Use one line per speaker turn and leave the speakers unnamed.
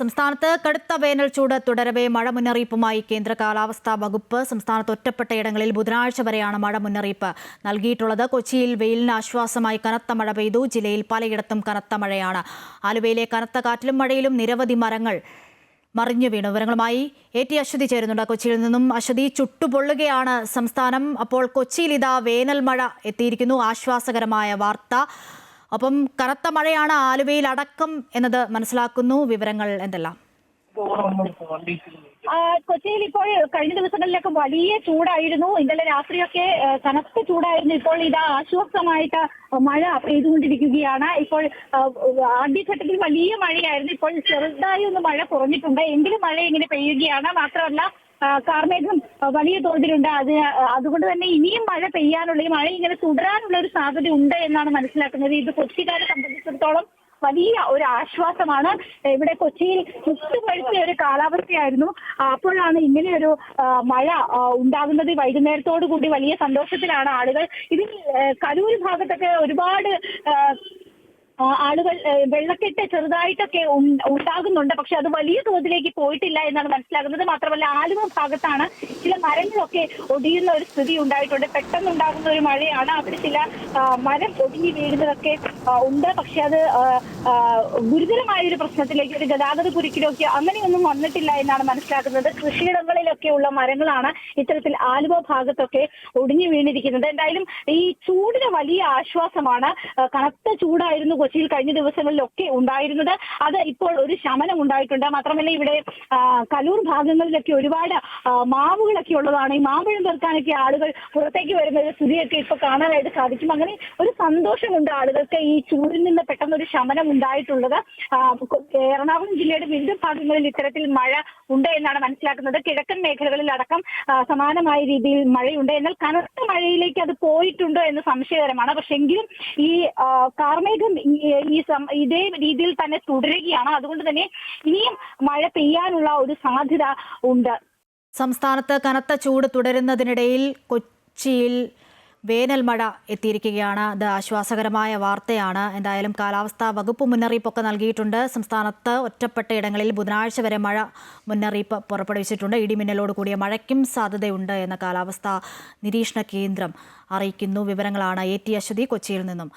സംസ്ഥാനത്ത് കടുത്ത വേനൽ ചൂട് തുടരവെ മഴ മുന്നറിയിപ്പുമായി കേന്ദ്ര കാലാവസ്ഥാ വകുപ്പ്. സംസ്ഥാനത്ത് ഒറ്റപ്പെട്ടയിടങ്ങളിൽ ബുധനാഴ്ച വരെയാണ് മഴ മുന്നറിയിപ്പ് നൽകിയിട്ടുള്ളത്. കൊച്ചിയിൽ വെയിലിന് ആശ്വാസമായി കനത്ത മഴ പെയ്തു. ജില്ലയിൽ പലയിടത്തും കനത്ത മഴയാണ്. ആലുവയിലെ കനത്ത കാറ്റിലും മഴയിലും നിരവധി മരങ്ങൾ മറിഞ്ഞു വീണു. വിവരങ്ങളുമായി AT അശ്വതി ചേരുന്നുണ്ട് കൊച്ചിയിൽ നിന്നും. അശ്വതി, ചുട്ടുപൊള്ളുകയാണ് സംസ്ഥാനം. അപ്പോൾ കൊച്ചിയിൽ ഇതാ വേനൽ മഴ എത്തിയിരിക്കുന്നു. ആശ്വാസകരമായ വാർത്ത. ഒപ്പം കനത്ത മഴയാണ് ആലുവയിൽ അടക്കം എന്നത് മനസ്സിലാക്കുന്നു. വിവരങ്ങൾ എന്തെല്ലാം?
കൊച്ചിയിൽ ഇപ്പോൾ കഴിഞ്ഞ ദിവസങ്ങളിലൊക്കെ വലിയ ചൂടായിരുന്നു. ഇന്നലെ രാത്രിയൊക്കെ കനത്ത ചൂടായിരുന്നു. ഇപ്പോൾ ഇതാ ആശ്വാസമായിട്ട് മഴ പെയ്തുകൊണ്ടിരിക്കുകയാണ്. ഇപ്പോൾ ആദ്യഘട്ടത്തിൽ വലിയ മഴയായിരുന്നു. ഇപ്പോൾ ചെറുതായി ഒന്ന് മഴ കുറഞ്ഞിട്ടുണ്ട്. എങ്കിലും മഴ ഇങ്ങനെ പെയ്യുകയാണ്. മാത്രമല്ല കാർമേഘം വലിയ തോതിലുണ്ട്. അതുകൊണ്ട് തന്നെ ഇനിയും മഴ പെയ്യാനുള്ള, ഈ മഴ ഇങ്ങനെ തുടരാനുള്ള ഒരു സാധ്യത ഉണ്ട് എന്നാണ് മനസ്സിലാക്കുന്നത്. ഇത് കൊച്ചിക്കാരെ സംബന്ധിച്ചിടത്തോളം വലിയ ഒരു ആശ്വാസമാണ്. ഇവിടെ കൊച്ചിയിൽ ചുട്ടുപഴുത്തിയ ഒരു കാലാവസ്ഥയായിരുന്നു. അപ്പോഴാണ് ഇങ്ങനെ ഒരു മഴ ഉണ്ടാകുന്നത്. വൈകുന്നേരത്തോടു കൂടി വലിയ സന്തോഷത്തിലാണ് ആളുകൾ. ഇതിൽ കലൂർ ഭാഗത്തൊക്കെ ഒരുപാട് ആളുകൾ വെള്ളക്കെട്ട് ചെറുതായിട്ടൊക്കെ ഉണ്ടാകുന്നുണ്ട്. പക്ഷെ അത് വലിയ തോതിലേക്ക് പോയിട്ടില്ല എന്നാണ് മനസ്സിലാക്കുന്നത്. മാത്രമല്ല ആലുവ ഭാഗത്താണ് ചില മരങ്ങളൊക്കെ ഒടിയുന്ന ഒരു സ്ഥിതി ഉണ്ടായിട്ടുണ്ട്. പെട്ടെന്നുണ്ടാകുന്ന ഒരു മഴയാണ്. അവിടെ ചില മരം ഒടിഞ്ഞു വീഴുന്നതൊക്കെ ഉണ്ട്. പക്ഷെ അത് ഗുരുതരമായ ഒരു പ്രശ്നത്തിലേക്ക്, ഒരു ഗതാഗത കുരുക്കിലൊക്കെ അങ്ങനെയൊന്നും വന്നിട്ടില്ല എന്നാണ് മനസ്സിലാക്കുന്നത്. കൃഷിയിടങ്ങളിലൊക്കെയുള്ള മരങ്ങളാണ് ഇത്തരത്തിൽ ആലുവ ഭാഗത്തൊക്കെ ഒടിഞ്ഞു വീണിരിക്കുന്നത്. എന്തായാലും ഈ ചൂടിന് വലിയ ആശ്വാസമാണ്. കനത്ത ചൂടായിരുന്നു കൊച്ചിയിൽ കഴിഞ്ഞ ദിവസങ്ങളിലൊക്കെ ഉണ്ടായിരുന്നത്. അത് ഇപ്പോൾ ഒരു ശമനം ഉണ്ടായിട്ടുണ്ട്. മാത്രമല്ല ഇവിടെ കലൂർ ഭാഗങ്ങളിലൊക്കെ ഒരുപാട് മാവുകളൊക്കെ ഉള്ളതാണ്. ഈ മാമ്പഴം പെറുക്കാനൊക്കെ ആളുകൾ പുറത്തേക്ക് വരുന്ന ഒരു സ്ഥിതിയൊക്കെ ഇപ്പൊ കാണാനായിട്ട് സാധിക്കും. അങ്ങനെ ഒരു സന്തോഷമുണ്ട് ആളുകൾക്ക് ഈ ചൂടിൽ നിന്ന് പെട്ടെന്നൊരു ശമനം ഉണ്ടായിട്ടുള്ളത്. എറണാകുളം ജില്ലയുടെ വിവിധ ഭാഗങ്ങളിൽ ഇത്തരത്തിൽ മഴ ഉണ്ട് എന്നാണ് മനസ്സിലാക്കുന്നത്. കിഴക്കൻ മേഖലകളിൽ അടക്കം സമാനമായ രീതിയിൽ മഴയുണ്ട്. എന്നാൽ കനത്ത മഴയിലേക്ക് അത് പോയിട്ടുണ്ടോ എന്ന് സംശയകരമാണ്. പക്ഷെ എങ്കിലും ഈ കാർമേഘം ഇതേ രീതിയിൽ തന്നെ തുടരുകയാണ്. അതുകൊണ്ട് തന്നെ ഇനിയും മഴ പെയ്യാനുള്ള ഒരു സാധ്യത ഉണ്ട്.
സംസ്ഥാനത്ത് കനത്ത ചൂട് തുടരുന്നതിനിടയിൽ കൊച്ചിയിൽ വേനൽ മഴ എത്തിയിരിക്കുകയാണ്. അത് ആശ്വാസകരമായ വാർത്തയാണ്. എന്തായാലും കാലാവസ്ഥാ വകുപ്പ് മുന്നറിയിപ്പൊക്കെ നൽകിയിട്ടുണ്ട്. സംസ്ഥാനത്ത് ഒറ്റപ്പെട്ട ഇടങ്ങളിൽ ബുധനാഴ്ച വരെ മഴ മുന്നറിയിപ്പ് പുറപ്പെടുവിച്ചിട്ടുണ്ട്. ഇടിമിന്നലോട് കൂടിയ മഴയ്ക്കും സാധ്യതയുണ്ട് എന്ന് കാലാവസ്ഥാ നിരീക്ഷണ കേന്ദ്രം അറിയിക്കുന്നു. വിവരങ്ങളാണ് AT അശ്വതി കൊച്ചിയിൽ നിന്നും